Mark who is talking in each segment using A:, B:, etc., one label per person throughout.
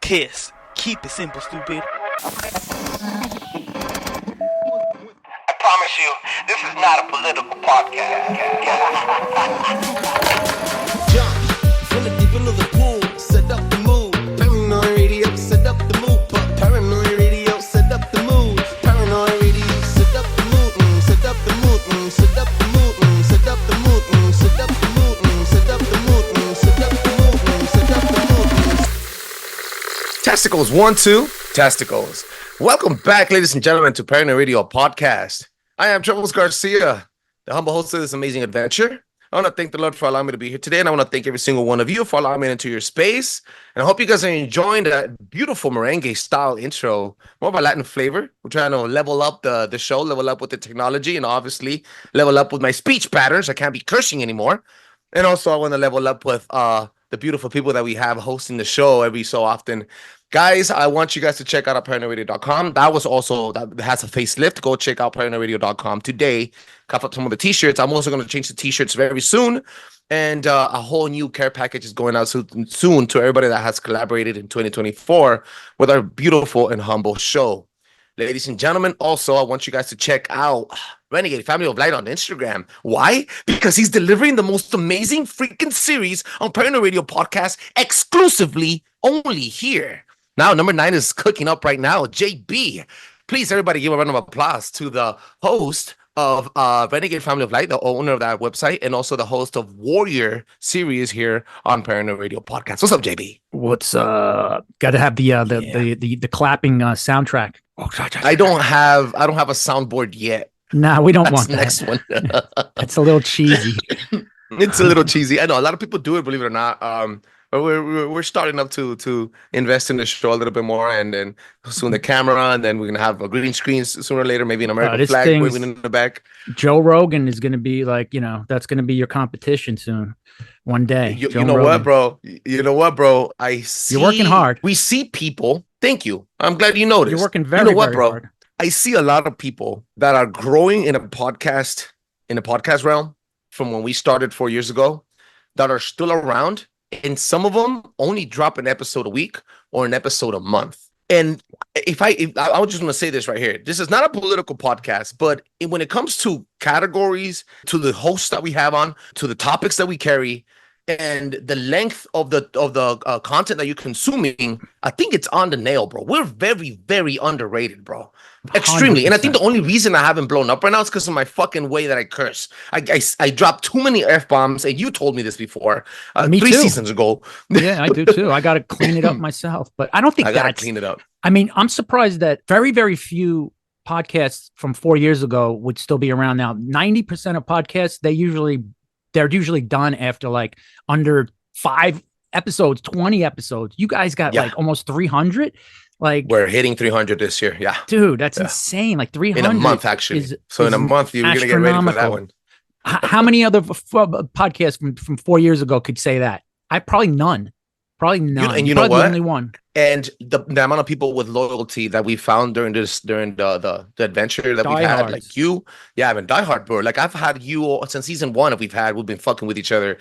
A: kiss. Keep it simple, stupid.
B: I promise you, this is not a political podcast.
C: Jump from the deep end of the pool, set up the mood. Paranoid radio, set up the mood. Paranoid radio, set up the mood. Paranoid radio, set up the mood. Set up the mood. Set up the mood. Set up the mood. Set up the mood. Set up the mood. Set up the mood. Set up the mood.
D: Testicles, 1, 2, testicles. Welcome back, ladies and gentlemen, to Paranoid Radio Podcast. I am Trebles Garcia, the humble host of this amazing adventure. I want to thank the Lord for allowing me to be here today, and I want to thank every single one of you for allowing me into your space. And I hope you guys are enjoying that beautiful merengue style intro, more of a Latin flavor. We're trying to level up the show, level up with the technology, and obviously level up with my speech patterns. I can't be cursing anymore. And also I want to level up with the beautiful people that we have hosting the show every so often. Guys, I want you guys to check out paranoidradio.com. That has a facelift. Go check out paranoidradio.com today. Cuff up some of the t-shirts. I'm also going to change the t-shirts very soon. And a whole new care package is going out soon to everybody that has collaborated in 2024 with our beautiful and humble show. Ladies and gentlemen, also, I want you guys to check out Renegade Family of Light on Instagram. Why? Because he's delivering the most amazing freaking series on Paranoid Radio Podcast exclusively only here. Now, number 9 is cooking up right now. JB. Please, everybody, give a round of applause to the host of Renegade Family of Light, the owner of that website, and also the host of Warrior series here on Paranoid Radio Podcast. What's up, JB?
E: What's got to have the clapping soundtrack.
D: I don't have a soundboard yet.
E: Nah, we don't
D: That's
E: want
D: the
E: that.
D: next one.
E: It's a little cheesy.
D: It's a little cheesy. I know a lot of people do it, believe it or not. But we're starting up to invest in the show a little bit more, and then soon the camera, and then we're gonna have a green screen sooner or later, maybe an American flag waving in the back.
E: Joe Rogan is gonna be like, that's gonna be your competition soon, one day.
D: You know what, bro? You know what, bro? I see
E: You're working hard.
D: We see people. Thank you. I'm glad you noticed.
E: You're working very,
D: you know what,
E: very
D: bro?
E: hard.
D: I see a lot of people that are growing in a podcast realm from when we started 4 years ago that are still around. And some of them only drop an episode a week or an episode a month. And if I was just going to say this right here, this is not a political podcast, but when it comes to categories, to the hosts that we have on, to the topics that we carry, and the length of the content that you're consuming, I think it's on the nail, bro. We're very, very underrated, bro. Extremely.
E: 100%.
D: And I think the only reason I haven't blown up right now is because of my fucking way that I curse. I dropped too many F-bombs, and you told me this before,
E: Me
D: 3
E: too.
D: seasons ago.
E: Yeah, I do too. I got to clean it up myself, but I don't think
D: I gotta
E: that's.
D: clean it up.
E: I mean, I'm surprised that very, very few podcasts from 4 years ago would still be around now. 90% of podcasts, they're usually done after like under 5 episodes, 20 episodes. You guys got like almost 300. Like
D: We're hitting 300 this year. Yeah.
E: dude, that's insane. Like 300
D: In a month, actually. So in a month, you're going to get ready for that one.
E: How many other podcasts from 4 years ago could say that? Probably none. Probably none.
D: And you know
E: Probably
D: what?
E: the only one.
D: And the amount of people with loyalty that we found during the adventure that we've had,
E: Diehards.
D: like you, yeah, I've been diehard, bro. Like I've had you since season 1. We've been fucking with each other.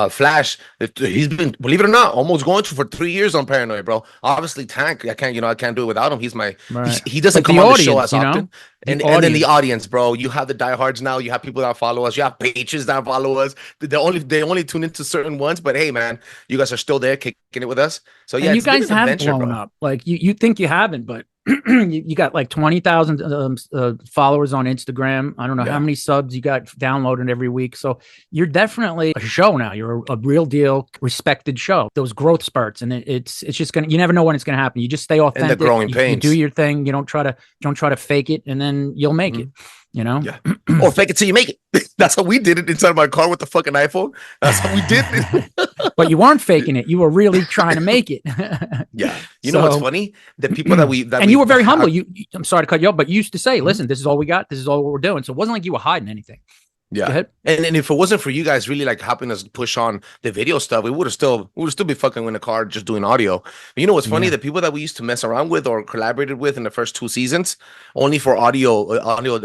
D: Flash, he's been, believe it or not, almost going for 3 years on Paranoid, bro. Obviously, Tank, I can't do it without him. He's my,
E: Right.
D: he doesn't
E: But
D: come
E: the
D: on the show
E: audience,
D: as often. And then the audience, bro. You have the diehards now. You have people that follow us. You have pages that follow us. They only tune into certain ones. But hey, man, you guys are still there kicking it with us. So yeah,
E: And you
D: it's been
E: guys
D: an
E: have
D: adventure,
E: blown
D: bro.
E: up. Like you think you haven't, but you got like 20,000 followers on Instagram. I don't know how many subs you got downloaded every week. So you're definitely a show now. You're a real deal, respected show. Those growth spurts, and it's just gonna. You never know when it's gonna happen. You just stay authentic.
D: And the growing
E: you
D: pains.
E: do your thing. You don't try to fake it, and then you'll make it. You know.
D: Yeah. Or fake it till you make it. That's how we did it inside my car with the fucking iPhone. That's how we did it.
E: But you weren't faking it. You were really trying to make it.
D: Yeah. You know what's
E: So-
D: funny? The people that
E: you were very humble. I'm sorry to cut you off, but you used to say, "Listen, this is all we got. This is all we're doing." So it wasn't like you were hiding anything. Go
D: Yeah.
E: ahead.
D: And if it wasn't for you guys really like helping us push on the video stuff, we would still be fucking in the car just doing audio. But you know what's funny?
E: Yeah.
D: The people that we used to mess around with or collaborated with in the first 2 seasons, only for audio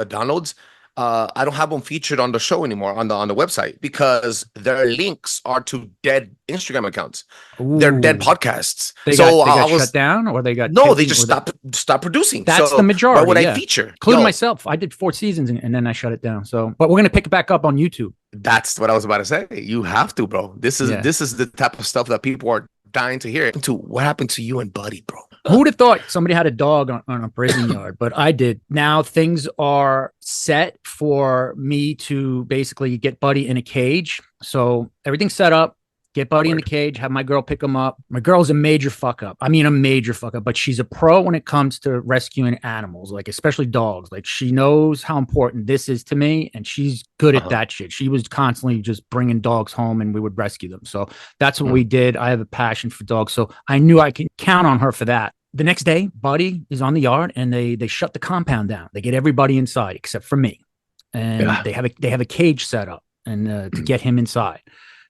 D: downloads, I don't have them featured on the show anymore on the website because their links are to dead Instagram accounts. They're dead
E: Ooh.
D: podcasts.
E: They
D: So
E: got
D: I was
E: shut down, or they got
D: no,
E: kicked
D: they
E: in,
D: just
E: or
D: stopped producing.
E: That's
D: So
E: the majority.
D: why would I
E: yeah.
D: feature?
E: Including
D: Yo,
E: myself. I did 4 seasons and then I shut it down. So, but we're gonna pick it back up on YouTube.
D: that's what I was about to say. You have to, bro.
E: Yeah.
D: This is the type of stuff that people are dying to hear. To what happened to you and Buddy, bro?
E: Who would have thought somebody had a dog on a prison yard? But I did. Now things are set for me to basically get Buddy in a cage. So everything's set up. Get Buddy in the cage, have my girl pick him up. My girl's a major fuck up. I mean, a major fuck up, but she's a pro when it comes to rescuing animals, like especially dogs. Like she knows how important this is to me, and she's good at that shit. She was constantly just bringing dogs home and we would rescue them. So that's what we did. I have a passion for dogs. So I knew I could count on her for that. The next day, Buddy is on the yard and they shut the compound down. They get everybody inside except for me. And they have a cage set up and to get him inside.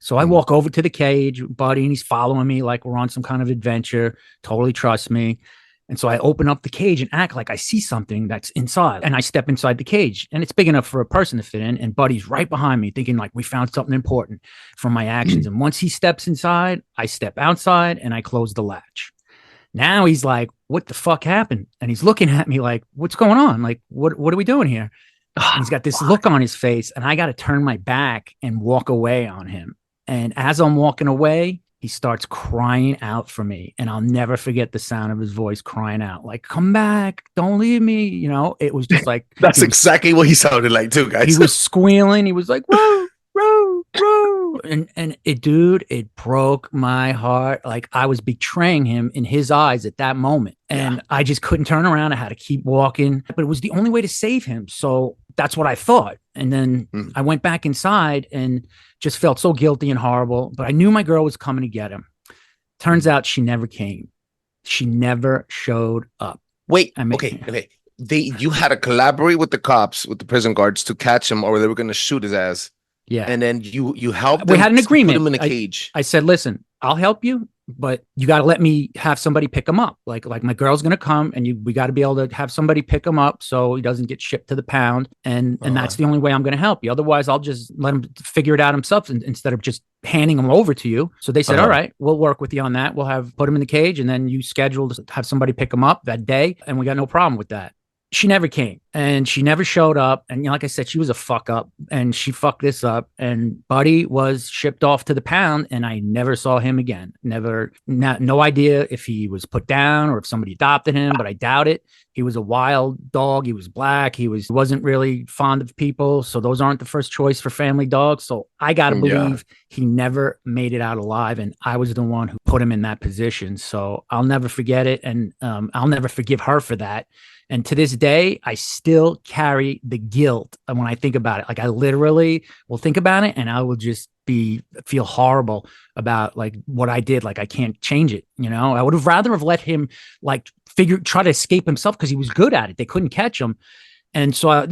E: So I walk over to the cage, Buddy, and he's following me like we're on some kind of adventure, totally trusts me. And so I open up the cage and act like I see something that's inside. And I step inside the cage and it's big enough for a person to fit in. And Buddy's right behind me thinking like we found something important from my actions. And once he steps inside, I step outside and I close the latch. Now he's like, what the fuck happened? And he's looking at me like, what's going on? Like, what are we doing here? And he's got this look on his face and I got to turn my back and walk away on him. And as I'm walking away, he starts crying out for me. And I'll never forget the sound of his voice crying out, like, come back, don't leave me. You know, it was just like,
D: that's exactly what he sounded like too, guys.
E: He was squealing. He was like, whoa, whoa, whoa. And it broke my heart. Like I was betraying him in his eyes at that moment. And I just couldn't turn around. I had to keep walking, but it was the only way to save him. So that's what I thought. And then I went back inside and just felt so guilty and horrible, but I knew my girl was coming to get him. Turns out she never came. She never showed up.
D: Wait, okay. You had to collaborate with the cops, with the prison guards to catch him or they were going to shoot his ass.
E: Yeah.
D: And then you helped
E: We had an agreement.
D: Put him in a cage.
E: I said, listen, I'll help you, but you got to let me have somebody pick him up. Like my girl's going to come and we got to be able to have somebody pick him up so he doesn't get shipped to the pound. And that's the only way I'm going to help you. Otherwise, I'll just let him figure it out himself instead of just handing him over to you. So they said, all right, we'll work with you on that. We'll put him in the cage and then you schedule to have somebody pick him up that day. And we got no problem with that. She never came and she never showed up. And like I said, she was a fuck up and she fucked this up. And Buddy was shipped off to the pound and I never saw him again. No idea if he was put down or if somebody adopted him, but I doubt it. He was a wild dog. He was black. He wasn't really fond of people. So those aren't the first choice for family dogs. So I got to believe he never made it out alive. And I was the one who put him in that position. So I'll never forget it. And I'll never forgive her for that. And to this day, I still carry the guilt when I think about it. Like I literally will think about it and I will just feel horrible about like what I did. Like I can't change it. You know, I would have rather have let him like try to escape himself because he was good at it. They couldn't catch him. And so, at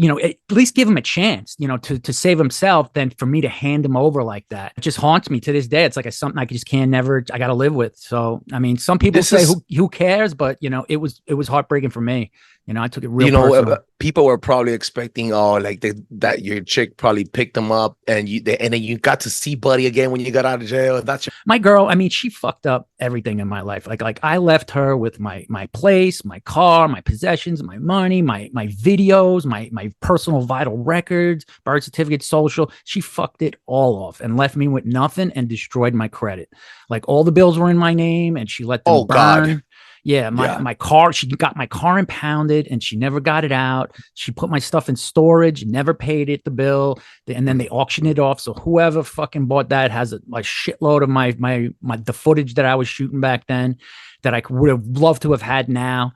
E: least give him a chance, to save himself than for me to hand him over like that. It just haunts me to this day. It's like something I just I got to live with. So, I mean, some people say who cares, but it was heartbreaking for me. I took it real personal.
D: People were probably expecting, that your chick probably picked them up and then you got to see Buddy again when you got out of jail.
E: My girl, I mean, she fucked up everything in my life. Like I left her with my place, my car, my possessions, my money, my videos, my personal vital records, birth certificate, social. She fucked it all off and left me with nothing and destroyed my credit. Like all the bills were in my name and she let them burn. God. Yeah, my car, she got my car impounded and she never got it out. She put my stuff in storage, never paid it, the bill, and then they auctioned it off. So whoever fucking bought that has a shitload of the footage that I was shooting back then that I would have loved to have had now.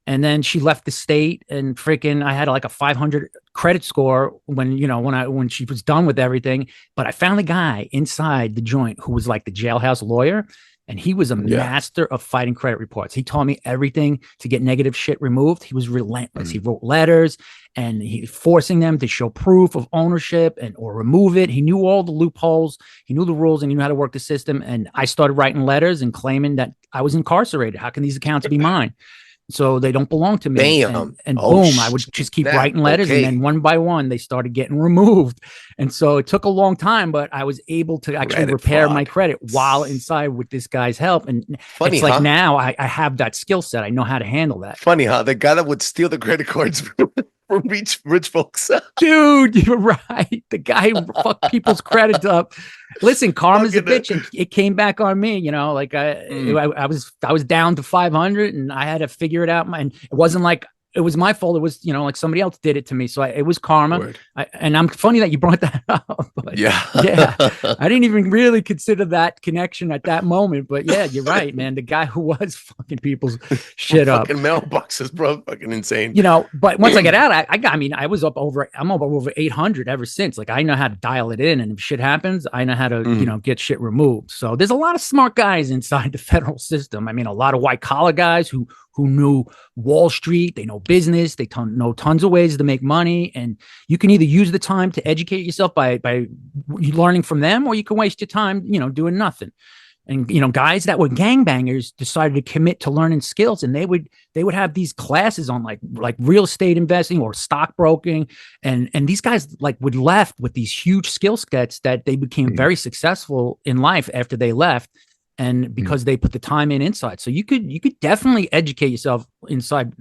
E: And then she left the state and freaking I had like a 500 credit score when she was done with everything. But I found a guy inside the joint who was like the jailhouse lawyer. And he was a master of fighting credit reports. He taught me everything to get negative shit removed. He was relentless. He wrote letters and he forcing them to show proof of ownership or remove it. He knew all the loopholes. He knew the rules and he knew how to work the system. And I started writing letters and claiming that I was incarcerated. How can these accounts be mine? so they don't belong to me.
D: Damn.
E: And
D: Oh,
E: boom, I would just keep
D: that-
E: writing letters,
D: okay.
E: and then one by one they started getting removed. And so it took a long time, but I was able to actually
D: Credit
E: repair my
D: fraud.
E: credit while inside with this guy's help. And
D: Funny,
E: it's like
D: huh?
E: now I have that skill set. I know how to handle that.
D: Funny, huh? The guy that would steal the credit cards from rich folks.
E: Dude, you're right. The guy who fucked people's credit up. Listen, karma's a
D: Fucking
E: bitch, and it came back on me. You know, like I was down to 500, and I had to figure it out. And it wasn't like it was my fault. It was, you know, like somebody else did it to me. So it was karma.
D: Word.
E: And I'm funny that you brought that up. But
D: Yeah.
E: yeah, I didn't even really consider that connection at that moment. But yeah, you're right, man. The guy who was fucking people's shit up.
D: Fucking mailboxes, bro. Fucking insane.
E: You know, but once I get out, I mean, I'm up over 800 ever since. Like, I know how to dial it in, and if shit happens, I know how to, you know, get shit removed. So there's a lot of smart guys inside the federal system. I mean, a lot of white collar guys who knew Wall Street, they know business, they know tons of ways to make money, and you can either use the time to educate yourself by learning from them, or you can waste your time, you know, doing nothing. And, you know, guys that were gangbangers decided to commit to learning skills, and they would have these classes on like real estate investing or stockbroking. And these guys like would left with these huge skill sets that they became very successful in life after they left. And because they put the time in inside. So you could definitely educate yourself inside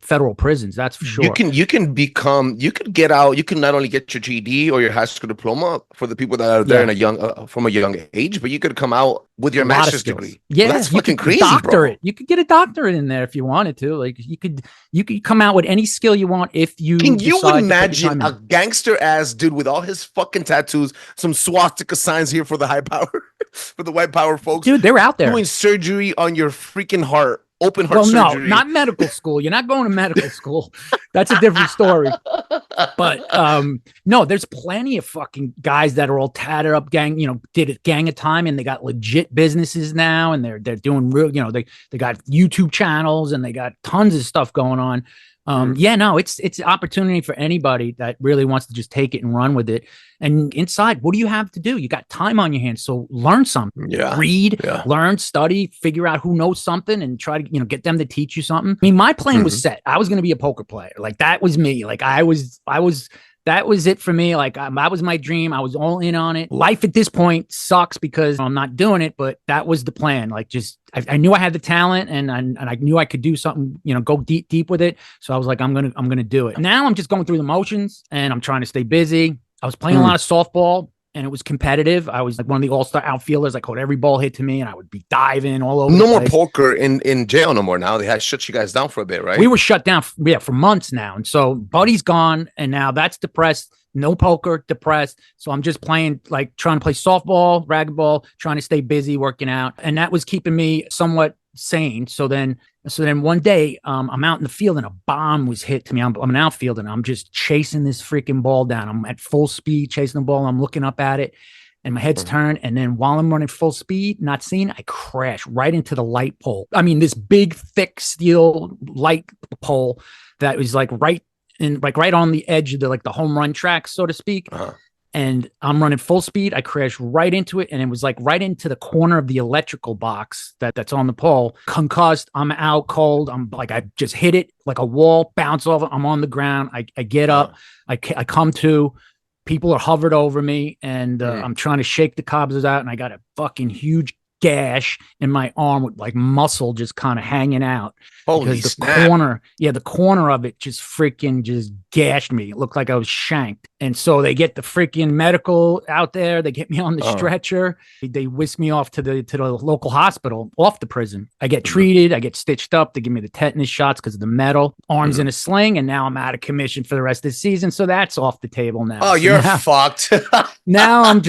E: federal prisons. That's for sure.
D: You can get out. You can not only get your GED or your high school diploma for the people that are there in a young from a young age, but you could come out with your master's degree.
E: Yeah,
D: well, that's
E: you
D: fucking
E: could
D: crazy,
E: doctorate.
D: bro.
E: You could get a doctorate in there if you wanted to. Like you could come out with any skill you want if you.
D: Can you
E: decide to put the
D: imagine
E: time
D: a
E: in.
D: gangster ass dude with all his fucking tattoos, some swastika signs here for the high power, for the white power folks,
E: Dude, they're out there.
D: doing surgery on your freaking heart, open heart
E: Well, no,
D: surgery?
E: not medical school. You're not going to medical school. That's a different story. But no, there's plenty of fucking guys that are all tatted up, gang, you know, did a gang of time, and they got legit businesses now, and they're doing real, you know, they got YouTube channels, and they got tons of stuff going on. Yeah, no, it's an opportunity for anybody that really wants to just take it and run with it. And inside, what do you have to do? You got time on your hands. So learn something, read, learn, study, figure out who knows something, and try to, you know, get them to teach you something. I mean, my plan was set. I was going to be a poker player. Like that was me. Like that was it for me. Like that was my dream. I was all in on it. Life at this point sucks because I'm not doing it, but that was the plan. Like just, I knew I had the talent, and I knew I could do something, you know, go deep with it. So I was like, I'm going to do it. Now I'm just going through the motions, and I'm trying to stay busy. I was playing a lot of softball, and it was competitive. I was like one of the all-star outfielders. I caught every ball hit to me, and I would be diving all over.
D: No
E: the
D: more
E: place.
D: poker in jail no more. Now they had shut you guys down for a bit, right?
E: We were shut down for months now. And so Buddy's gone, and now that's depressed. No poker, depressed. So I'm just playing, like trying to play softball, racquetball, trying to stay busy, working out. And that was keeping me somewhat sane. So then one day I'm out in the field, and a bomb was hit to me. I'm an outfielder, and I'm just chasing this freaking ball down. I'm at full speed chasing the ball. I'm looking up at it, and my head's turned. And then while I'm running full speed, not seen, I crash right into the light pole. I mean, this big, thick steel light pole that was like right on the edge of the home run track, so to speak. And I'm running full speed. I crashed right into it, and it was like right into the corner of the electrical box that's on the pole. Concussed. I'm out cold. I'm like, I just hit it like a wall, bounce off it. I'm on the ground. I get up. I come to. People are hovered over me, and I'm trying to shake the cobwebs out, and I got a fucking huge gash in my arm with like muscle just kind of hanging out.
D: Holy
E: because
D: snap.
E: the corner of it just freaking just gashed me. It looked like I was shanked. And so they get the freaking medical out there. They get me on the stretcher. They whisk me off to the local hospital off the prison. I get treated. I get stitched up. They give me the tetanus shots because of the metal. Arms in a sling, and now I'm out of commission for the rest of the season. So that's off the table now.
D: Oh,
E: So
D: you're
E: now,
D: fucked.
E: now I'm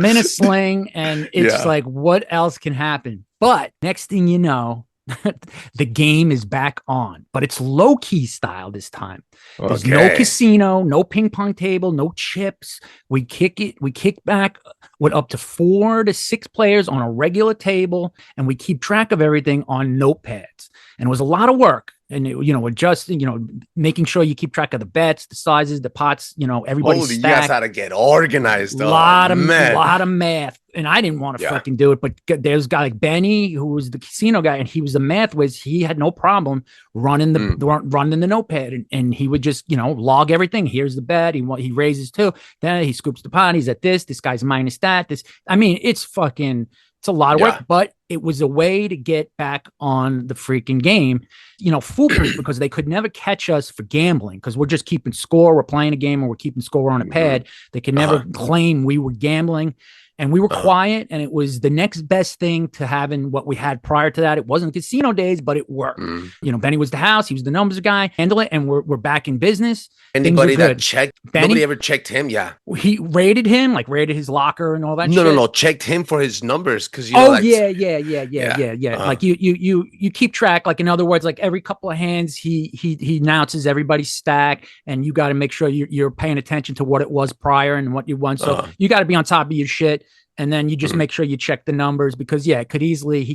E: in a sling, and it's like, what else can happen? But next thing you know, the game is back on, but it's low key style this time. There's no casino, no ping pong table, no chips. We kick back with up to 4 to 6 players on a regular table, and we keep track of everything on notepads. And it was a lot of work. And adjusting, making sure you keep track of the bets, the sizes, the pots, everybody's
D: Holy, you
E: stacked.
D: guys had to get organized.
E: A lot of math, and I didn't want to
D: Yeah.
E: fucking do it, but there's a guy like Benny who was the casino guy, and he was the math whiz. He had no problem running the notepad, and he would just, you know, log everything. Here's the bet. He raises two, then he scoops the pot. He's at this guy's minus that. I mean, it's a lot of work, but it was a way to get back on the freaking game, you know, foolproof, because they could never catch us for gambling, because we're just keeping score. We're playing a game and we're keeping score on a pad. They can never claim we were gambling. And we were quiet, and it was the next best thing to having what we had prior to that. It wasn't casino days, but it worked. You know, Benny was the house. He was the numbers guy. Handle it, and we're back in business.
D: Anybody that checked, Benny, nobody ever checked him. Yeah,
E: he rated him, like rated his locker and all that.
D: No, checked him for his numbers, because
E: yeah. Like you keep track. Like, in other words, like every couple of hands, he announces everybody's stack, and you got to make sure you're paying attention to what it was prior and what you won. So you got to be on top of your shit. And then you just make sure you check the numbers, because he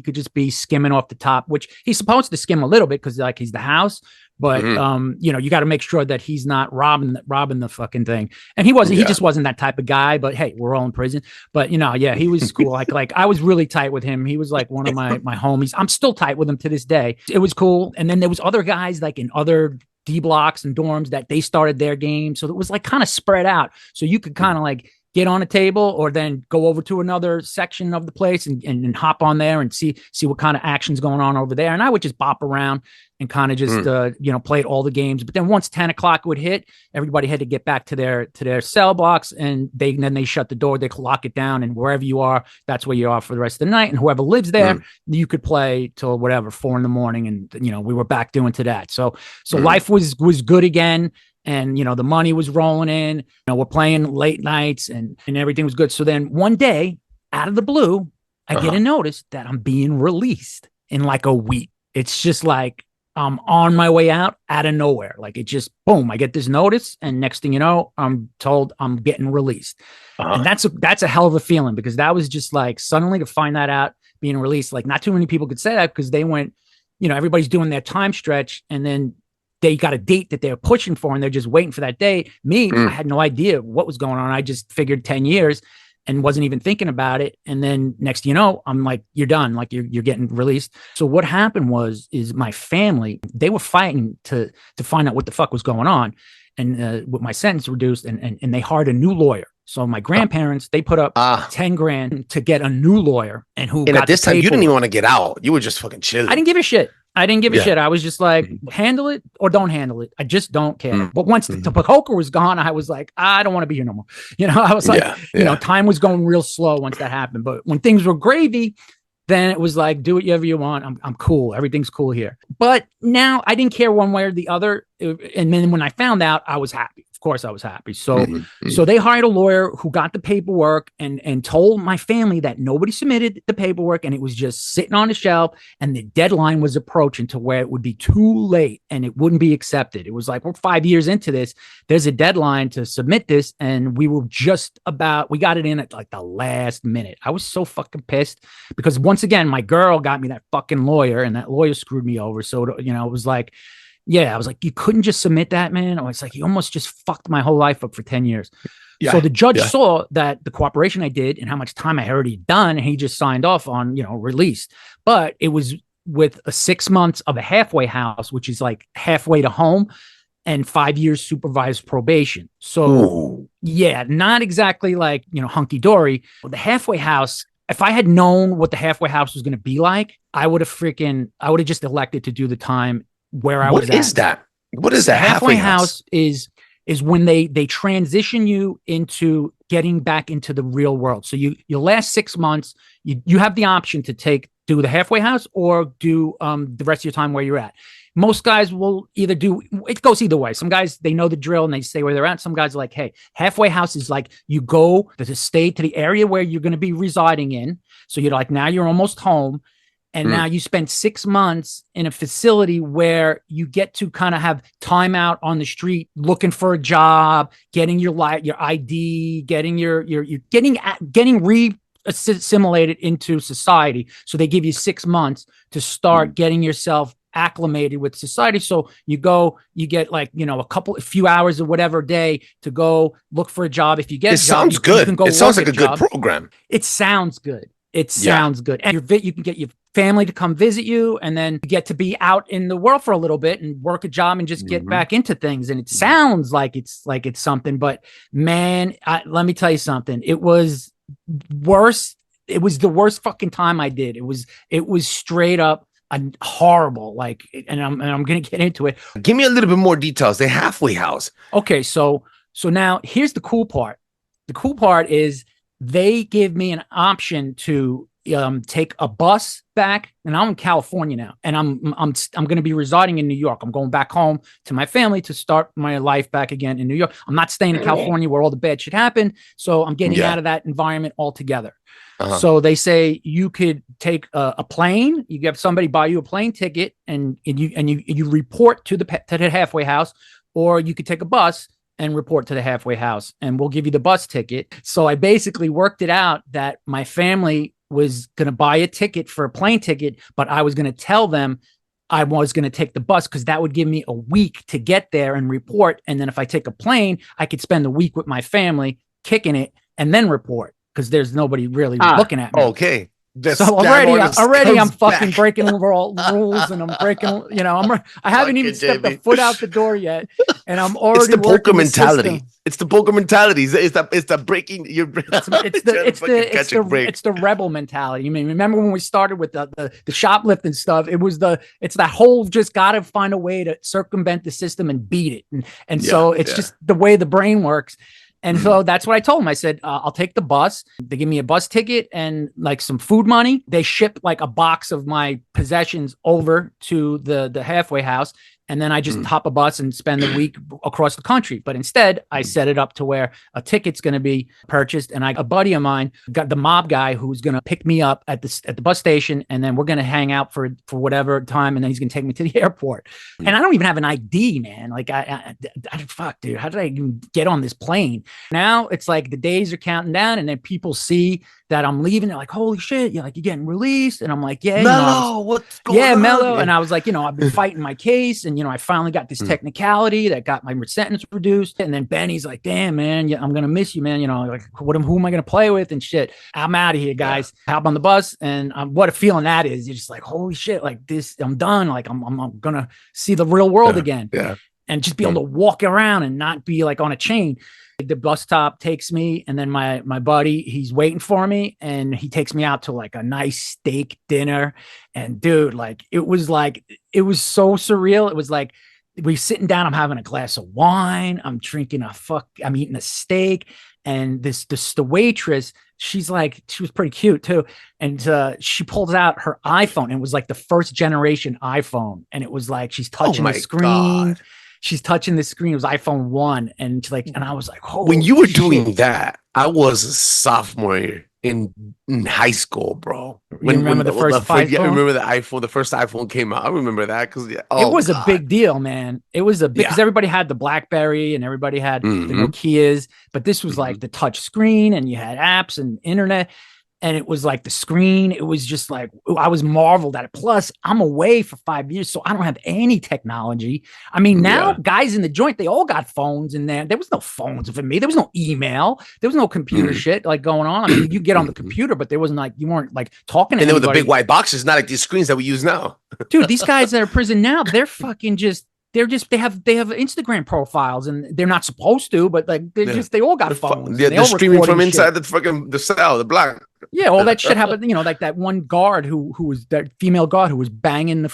E: could just be skimming off the top, which he's supposed to skim a little bit, because like he's the house, but you know, you got to make sure that he's not robbing the fucking thing. And he just wasn't that type of guy, but hey, we're all in prison. But you know, he was cool. like I was really tight with him. He was like one of my homies. I'm still tight with him to this day. It was cool. And then there was other guys like in other D blocks and dorms that they started their game. So it was like kind of spread out. So you could kind of like get on a table, or then go over to another section of the place and hop on there and see what kind of action's going on over there. And I would just bop around and kind of just, you know, play all the games. But then once 10 o'clock would hit, everybody had to get back to their cell blocks, and then they shut the door, they lock it down, and wherever you are, that's where you are for the rest of the night. And whoever lives there, you could play till whatever, 4 a.m. And, you know, we were back doing to that. So life was good again. And, you know, the money was rolling in, you know, we're playing late nights and everything was good. So then one day, out of the blue, I get a notice that I'm being released in like a week. It's just like, I'm on my way out of nowhere. Like, it just, boom, I get this notice. And next thing you know, I'm told I'm getting released. And that's a hell of a feeling, because that was just like, suddenly to find that out, being released, like not too many people could say that, because they went, you know, everybody's doing their time stretch, and then they got a date that they're pushing for, and they're just waiting for that day. Me, I had no idea what was going on. I just figured 10 years and wasn't even thinking about it. And then next, you know, I'm like, you're done. Like you're getting released. So what happened is my family, they were fighting to find out what the fuck was going on. And with my sentence reduced, and they hired a new lawyer. So my grandparents, they put up 10 grand to get a new lawyer, and
D: at this time, you didn't even want to get out. You were just fucking chilling.
E: I didn't give a shit. I was just like, handle it or don't handle it. I just don't care. But once the poker was gone, I was like, I don't want to be here no more. You know, I was like, you know, time was going real slow once that happened. But when things were gravy, then it was like, do whatever you want. I'm cool. Everything's cool here. But now I didn't care one way or the other. And then when I found out, I was happy. Of course I was happy. So they hired a lawyer who got the paperwork and told my family that nobody submitted the paperwork, and it was just sitting on the shelf, and the deadline was approaching to where it would be too late and it wouldn't be accepted. It was like, we're 5 years into this. There's a deadline to submit this. And we got it in at like the last minute. I was so fucking pissed, because once again, my girl got me that fucking lawyer, and that lawyer screwed me over. So, you know, it was like, I was like, you couldn't just submit that, man. Or it's like, you almost just fucked my whole life up for 10 years. So the judge saw that the cooperation I did and how much time I had already done, and he just signed off on, you know, release. But it was with a 6 months of a halfway house, which is like halfway to home, and 5 years supervised probation. So not exactly like, you know, hunky dory. The halfway house, if I had known what the halfway house was going to be like, I would have just elected to do the time where I was at.
D: What is that? What is that?
E: Halfway house is when they transition you into getting back into the real world. So your last 6 months, you have the option to do the halfway house or do the rest of your time where you're at. Most guys will either do, it goes either way. Some guys, they know the drill and they stay where they're at. Some guys are like, hey, halfway house is like you go to stay to the area where you're going to be residing in. So you're like, now you're almost home. And now you spend 6 months in a facility where you get to kind of have time out on the street, looking for a job, getting your ID, getting assimilated into society. So they give you 6 months to start getting yourself acclimated with society. So you go, you get like, you know, a few hours or whatever a day to go look for a job. If you get
D: It
E: a job,
D: sounds good.
E: You can go
D: it sounds
E: work
D: like a
E: job.
D: good program.
E: It sounds good. It sounds good. And you can get your family to come visit you, and then you get to be out in the world for a little bit and work a job and just get back into things. And it sounds like it's something, but man, let me tell you something. It was worse. It was the worst fucking time I did. It was straight up horrible. Like, and I'm going to get into it.
D: Give me a little bit more details. The halfway house.
E: Okay. So now here's the cool part. The cool part is they give me an option to take a bus back, and I'm in California now, and I'm going to be residing in New York. I'm going back home to my family to start my life back again in New York. I'm not staying in California where all the bad shit happened, so I'm getting out of that environment altogether. So they say you could take a plane. You get somebody buy you a plane ticket, and you report to the halfway house, or you could take a bus and report to the halfway house, and we'll give you the bus ticket. So I basically worked it out that my family was going to buy a ticket for a plane ticket, but I was going to tell them I was going to take the bus because that would give me a week to get there and report. And then if I take a plane, I could spend the week with my family kicking it and then report because there's nobody really looking at me.
D: Okay.
E: So already I'm fucking breaking all rules, and I'm breaking, you know, I haven't even stepped a foot out the door yet, and I'm already.
D: It's the poker mentality.
E: System.
D: It's the poker mentality. It's the breaking. It's
E: the rebel mentality. You mean remember when we started with the shoplifting stuff? It's that whole just got to find a way to circumvent the system and beat it, and so it's just the way the brain works. And so that's what I told them. I said, I'll take the bus. They give me a bus ticket and like some food money. They ship like a box of my possessions over to the halfway house. And then I just hop a bus and spend the week across the country. But instead, I set it up to where a ticket's going to be purchased. And a buddy of mine got the mob guy who's going to pick me up at the bus station. And then we're going to hang out for whatever time. And then he's going to take me to the airport. And I don't even have an ID, man. Like, I fuck, dude, how did I even get on this plane? Now it's like the days are counting down, and then people see that I'm leaving. They're like, holy shit, you're getting released. And I'm like, yeah,
D: Mello, what's going on?
E: Mello. And I was like, I've been fighting my case, and I finally got this technicality that got my sentence reduced. And then Benny's like, damn, man, I'm gonna miss you, man. Like, who am I gonna play with and shit? I'm out of here, guys. Hop on the bus, and what a feeling that is. You're just like, holy shit, like this, I'm done. Like I'm gonna see the real world again. Yeah. And just be able to walk around and not be like on a chain. The bus stop takes me, and then my buddy, he's waiting for me, and he takes me out to like a nice steak dinner. And dude, it was so surreal. It was like we're sitting down, I'm having a glass of wine, I'm eating a steak, and the waitress, she was pretty cute too, and she pulls out her iPhone, and it was like the first generation iPhone, and it was like she's touching the screen. God. She's touching the screen. It was iPhone 1. And I was like, oh,
D: when you were doing that, I was a sophomore in high school, bro.
E: Remember the first iPhone?
D: Yeah, I remember the first iPhone came out. I remember that because
E: it was a big deal, man. It was a big, because everybody had the BlackBerry and everybody had the Nokias, but this was like the touch screen, and you had apps and internet. And it was like the screen. It was just like, I was marveled at it. Plus, I'm away for 5 years, so I don't have any technology. I mean, now guys in the joint, they all got phones in there. There was no phones for me. There was no email. There was no computer shit like going on. I mean, you get on the computer, but there wasn't like, you weren't like talking to
D: anybody. And there were the big
E: white
D: white boxes, not like these screens that we use now.
E: Dude, these guys that are in prison now, they have Instagram profiles, and they're not supposed to, but like they all got phones.
D: They're streaming from inside the cell, the block.
E: Yeah, all that shit happened. Like that one guard who was that female guard who was banging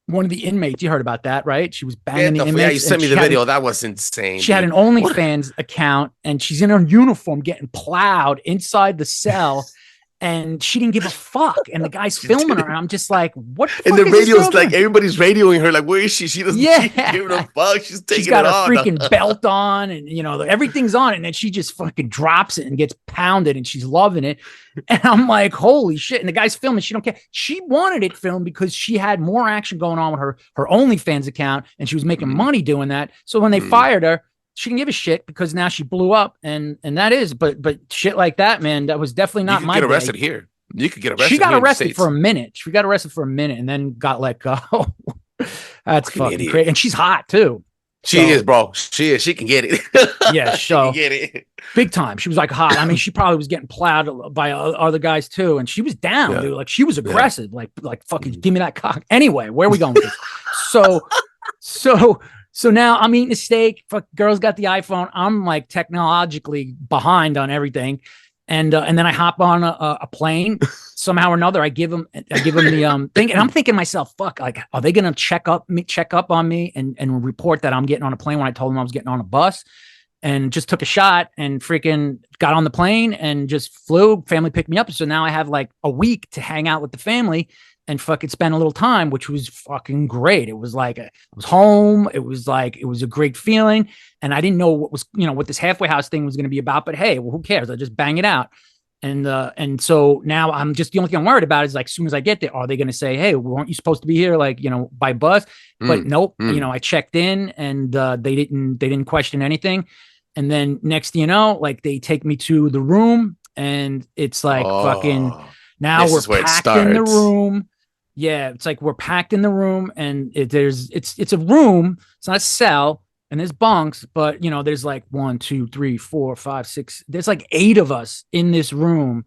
E: one of the inmates. You heard about that, right? She was banging the inmates.
D: Yeah, you sent me the video. That was insane.
E: She had an OnlyFans account, and she's in her uniform getting plowed inside the cell. And she didn't give a fuck. And the guy's filming her. And I'm just like, what the
D: and
E: fuck
D: the radio's like, everybody's radioing her. Like, where is she? She doesn't give a fuck. She's
E: got
D: it
E: a
D: on.
E: freaking belt on, and everything's on. And then she just fucking drops it and gets pounded, and she's loving it. And I'm like, holy shit. And the guy's filming. She don't care. She wanted it filmed because she had more action going on with her OnlyFans account, and she was making money doing that. So when they fired her, she didn't give a shit because now she blew up, and that is, but shit like that, man, that was definitely not my.
D: You could get arrested here. You could get arrested.
E: She got arrested for a minute. She got arrested for a minute and then got let go. That's fucking crazy. And she's hot too.
D: She is, bro. She is. She can get it.
E: Yeah,
D: she can get it.
E: Big time. She was like hot. I mean, she probably was getting plowed by other guys too, and she was down, dude. Like she was aggressive. Like fucking give me that cock. Anyway, where are we going with this? So now I'm eating a steak. Fuck, girls got the iPhone. I'm like technologically behind on everything, and then I hop on a plane. Somehow or another, I give them the thing, and I'm thinking to myself, fuck, like, are they gonna check up on me and report that I'm getting on a plane when I told them I was getting on a bus? And just took a shot and freaking got on the plane and just flew. Family picked me up. So now I have like a week to hang out with the family and fucking spend a little time, which was fucking great. It was like, I was home. It was a great feeling. And I didn't know what this halfway house thing was going to be about, but hey, well, who cares? I just bang it out. And so now I'm just, the only thing I'm worried about is like, as soon as I get there, are they going to say, hey, weren't you supposed to be here? Like, by bus, but nope. I checked in and, they didn't question anything. And then next thing you know, like they take me to the room and it's like fucking, now we're packed in the room. Yeah. It's like, we're packed in the room and it's a room. It's not a cell and there's bunks, but there's like 1, 2, 3, 4, 5, 6. There's like 8 of us in this room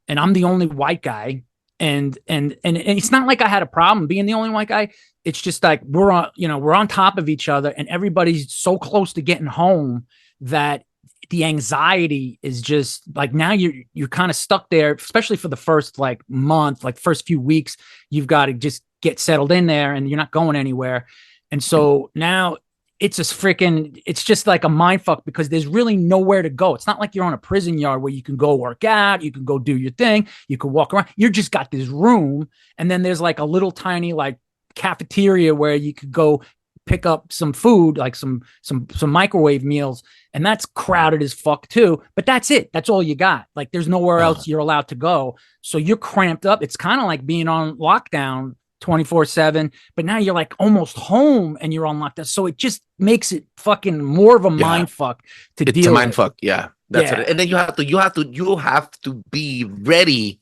E: and I'm the only white guy. And it's not like I had a problem being the only white guy. It's just like, we're on top of each other and everybody's so close to getting home that the anxiety is just like, now you're kind of stuck there, especially for the first like month, like first few weeks, you've got to just get settled in there and you're not going anywhere. And so now it's just like a mind fuck because there's really nowhere to go. It's not like you're on a prison yard where you can go work out, you can go do your thing, you can walk around. You just got this room. And then there's like a little tiny like cafeteria where you could go pick up some food, like some microwave meals, and that's crowded as fuck too. But that's it. That's all you got. Like there's nowhere else you're allowed to go. So you're cramped up. It's kind of like being on lockdown 24/7, but now you're like almost home and you're on lockdown. So it just makes it fucking more of a mind fuck to deal with. It's a mind
D: fuck. Yeah. That's it. And then you have to be ready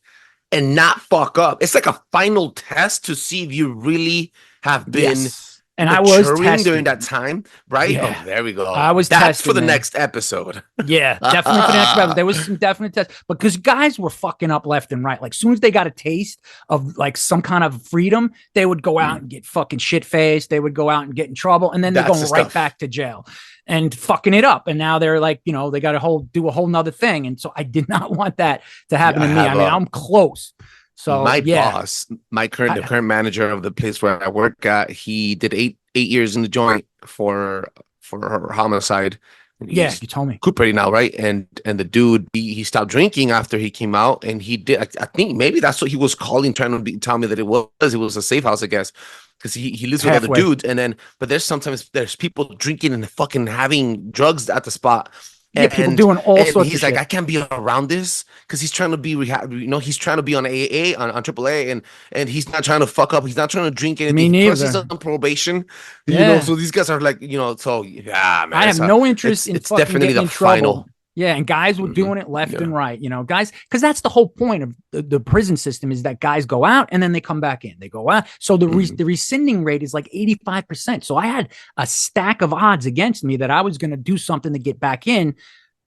D: and not fuck up. It's like a final test to see if you really have been
E: and I was testing
D: during that time, right?
E: Yeah.
D: Oh, there we go.
E: I was
D: That's
E: testing,
D: for the
E: man.
D: next episode.
E: Yeah, definitely for the next episode. There was some definite tests because guys were fucking up left and right. Like, as soon as they got a taste of like some kind of freedom, they would go out and get fucking shit faced. They would go out and get in trouble, and then they're going right back to jail and fucking it up. And now they're like, they got to do a whole nother thing. And so I did not want that to happen to me. I mean, I'm close. So
D: my boss, the current manager of the place where I work at, he did eight years in the joint for her homicide.
E: Yeah, you told me.
D: Cooperating now, right? And the dude, he stopped drinking after he came out, and he did. I think maybe that's what he was calling, trying to tell me that it was a safe house, I guess, because he lives with other dudes. And then, but there's people drinking and fucking having drugs at the spot.
E: Yeah, people doing all sorts of shit.
D: He's like, I can't be around this because he's trying to be rehab. He's trying to be on AA, on AAA, and he's not trying to fuck up. He's not trying to drink anything.
E: Me neither.
D: Plus, he's on probation.
E: Yeah.
D: So these guys are like, so yeah, man.
E: I have no interest in fucking
D: definitely
E: getting
D: the
E: in trouble.
D: Final.
E: Yeah, and guys were doing it left and right, guys, because that's the whole point of the prison system is that guys go out and then they come back in. They go out. So the rescinding rate is like 85%. So I had a stack of odds against me that I was going to do something to get back in.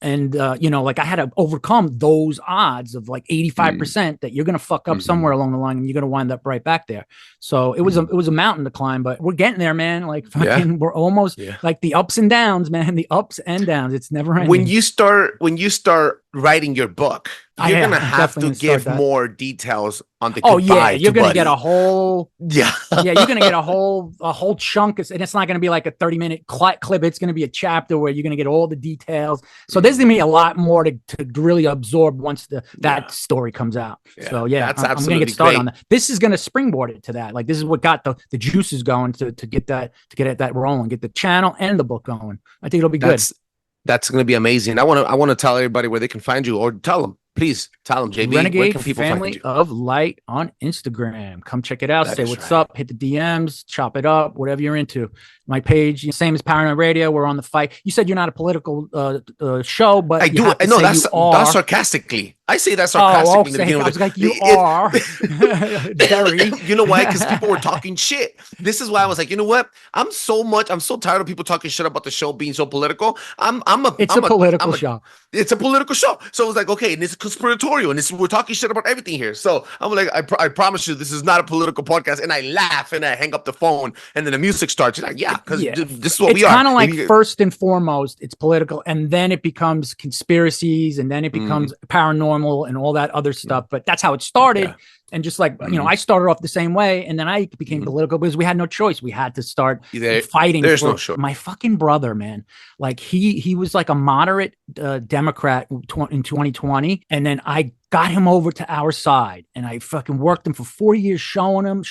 E: And, like I had to overcome those odds of like 85% that you're going to fuck up somewhere along the line and you're going to wind up right back there. So it was a mountain to climb, but we're getting there, man. Like fucking, we're almost like the ups and downs, man, the ups and downs. It's never ending.
D: When you start writing your book, you're going to have to give more details on the goodbye.
E: You're going to get a whole
D: you're
E: going to get a whole chunk and it's not going to be like a 30-minute clip. It's going to be a chapter where you're going to get all the details. So there's going to be a lot more to really absorb once that story comes out. So
D: that's
E: I'm going to get started on that. This is going to springboard it to that. Like this is what got the juices going to get that rolling, get the channel and the book going. I think it'll be good.
D: That's going to be amazing. I want to tell everybody where they can find you, or tell them. Please tell them, JB.
E: Renegade
D: where can people
E: Family
D: find you?
E: of Light on Instagram. Come check it out. Say what's up. Hit the DMs. Chop it up. Whatever you're into. my page, same as Paranoid Radio. We're on the fight. You said you're not a political show, but
D: I do. I know that's sarcastically. I say that sarcastically.
E: Oh, okay. I was like, you are. Very.
D: You know why? Because people were talking shit. This is why I was like, you know what? I'm so tired of people talking shit about the show being so political. It's a political show. It's a political show. So it was like, okay, and it's conspiratorial, and we're talking shit about everything here. So I'm like, I promise you, this is not a political podcast. And I laugh and I hang up the phone, and then the music starts. You're like, yeah, because this is what we are.
E: It's kind of like first and foremost, it's political, and then it becomes conspiracies, and then it becomes paranormal and all that other stuff. But that's how it started. Yeah. And just like, I started off the same way, and then I became political because we had no choice. We had to start fighting.
D: There's no choice.
E: My fucking brother, man. Like he was like a moderate Democrat in 2020. And then I got him over to our side, and I fucking worked him for 4 years, showing him.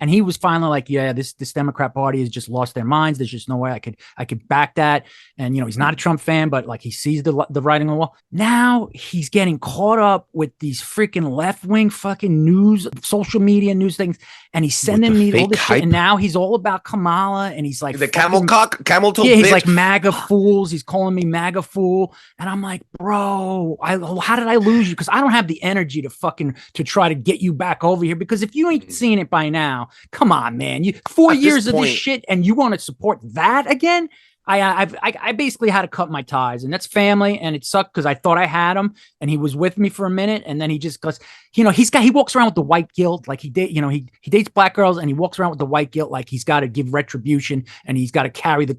E: And he was finally like, yeah, this Democrat party has just lost their minds. There's just no way I could back that. And, he's not a Trump fan, but like he sees the writing on the wall. Now he's getting caught up with these freaking left-wing fucking news, social media news things, and he's sending me all this shit. And now he's all about Kamala, and he's like
D: the camel toe.
E: Yeah, he's like MAGA fools. He's calling me MAGA fool, and I'm like, bro, how did I lose you? Because I don't have the energy to try to get you back over here. Because if you ain't seen it by now, come on, man, you 4 years of this shit, and you want to support that again? I basically had to cut my ties, and that's family, and it sucked because I thought I had him, and he was with me for a minute, and then he just goes, he walks around with the white guilt, like he dates black girls, and he walks around with the white guilt, like he's got to give retribution, and he's got to carry the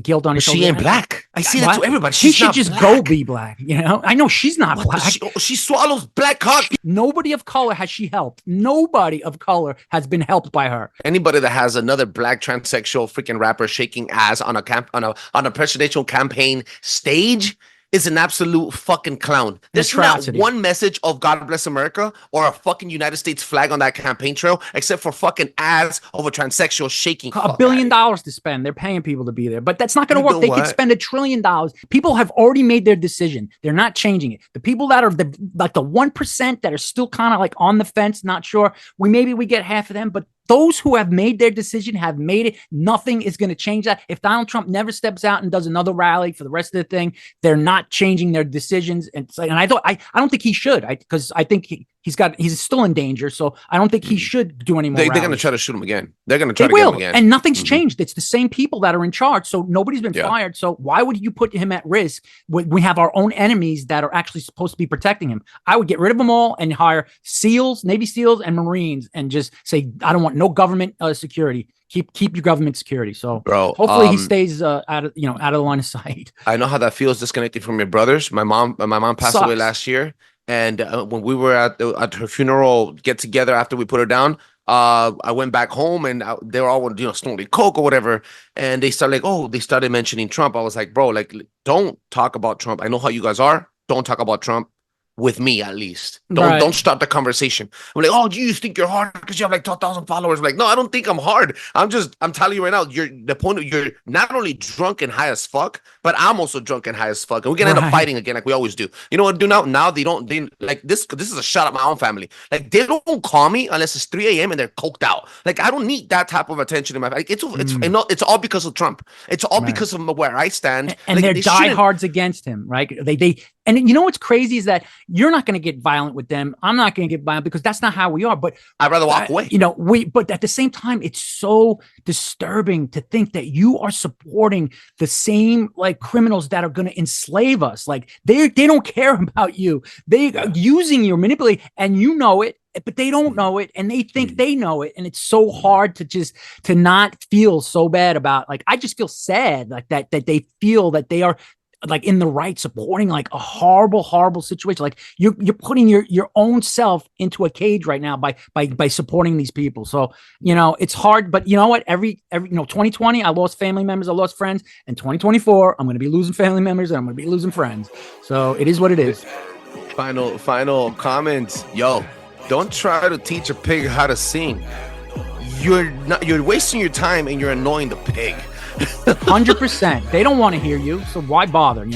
E: guilt on his shoulders.
D: She ain't black. I see that to everybody.
E: She should just go be black. I know she's not black.
D: She swallows black cock.
E: Nobody of color has she helped. Nobody of color has been helped by her.
D: Anybody that has another black transsexual freaking rapper shaking ass on a presidential campaign stage is an absolute fucking clown. There's not one message of God bless America or a fucking United States flag on that campaign trail except for fucking ads of a transsexual shaking.
E: $1 billion to spend. They're paying people to be there, but that's not going to work. They could spend $1 trillion. People have already made their decision. They're not changing it. The people that are the 1% that are still kind of like on the fence, not sure. Maybe we get half of them, but those who have made their decision have made it. Nothing is going to change that. If Donald Trump never steps out and does another rally for the rest of the thing, they're not changing their decisions. And I don't think he should, because I think he's still in danger. So I don't think he should do any more.
D: They're going to try to shoot him again. They're going to try to get him again.
E: And nothing's changed. It's the same people that are in charge. So nobody's been fired. So why would you put him at risk when we have our own enemies that are actually supposed to be protecting him? I would get rid of them all and hire SEALs, Navy SEALs, and Marines, and just say, I don't want no government security. Keep your government security. So, bro, hopefully he stays out of the line of sight.
D: I know how that feels, disconnected from your brothers. My mom passed away last year, and when we were at her funeral get together after we put her down, I went back home, and they were all snorting coke or whatever, and they started mentioning Trump. I was like, bro, like, don't talk about Trump. I know how you guys are. Don't talk about Trump. With me, at least. Don't start the conversation. I'm like, oh, do you think you're hard because you have like 12,000 followers? I'm like, no, I don't think I'm hard. I'm telling you right now, you're not only drunk and high as fuck, but I'm also drunk and high as fuck. And we're gonna end up fighting again like we always do. You know what I do now? Now they like this is a shot at my own family. Like, they don't call me unless it's 3 a.m. and they're coked out. Like, I don't need that type of attention in my life. It's all because of Trump. It's all because of where I stand.
E: And they're diehards against him, right? And you know what's crazy is that you're not going to get violent with them. I'm not going to get violent because that's not how we are. But
D: I'd rather walk away.
E: But at the same time, it's so disturbing to think that you are supporting the same like criminals that are going to enslave us. Like they don't care about you. They are using you, manipulate, and you know it. But they don't know it, and they think they know it, and it's so hard to not feel so bad about. Like, I just feel sad like that they feel that they are like in the right, supporting like a horrible situation. Like you're putting your own self into a cage right now by supporting these people. So it's hard, but you know what? Every 2020 I lost family members, I lost friends, and 2024 I'm going to be losing family members and I'm going to be losing friends. So it is what it is.
D: Final comments. Yo, don't try to teach a pig how to sing. You're wasting your time and you're annoying the pig.
E: 100%. They don't want to hear you, so why bother?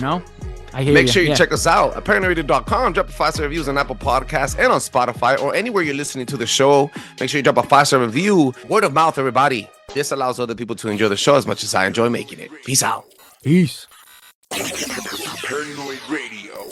E: I hear
D: Make sure you check us out at ParanoidRadio.com. Drop a 5-star reviews on Apple Podcasts and on Spotify or anywhere you're listening to the show. Make sure you drop a 5-star review. Word of mouth, everybody. This allows other people to enjoy the show as much as I enjoy making it. Peace out.
E: Peace.
B: Paranoid Radio.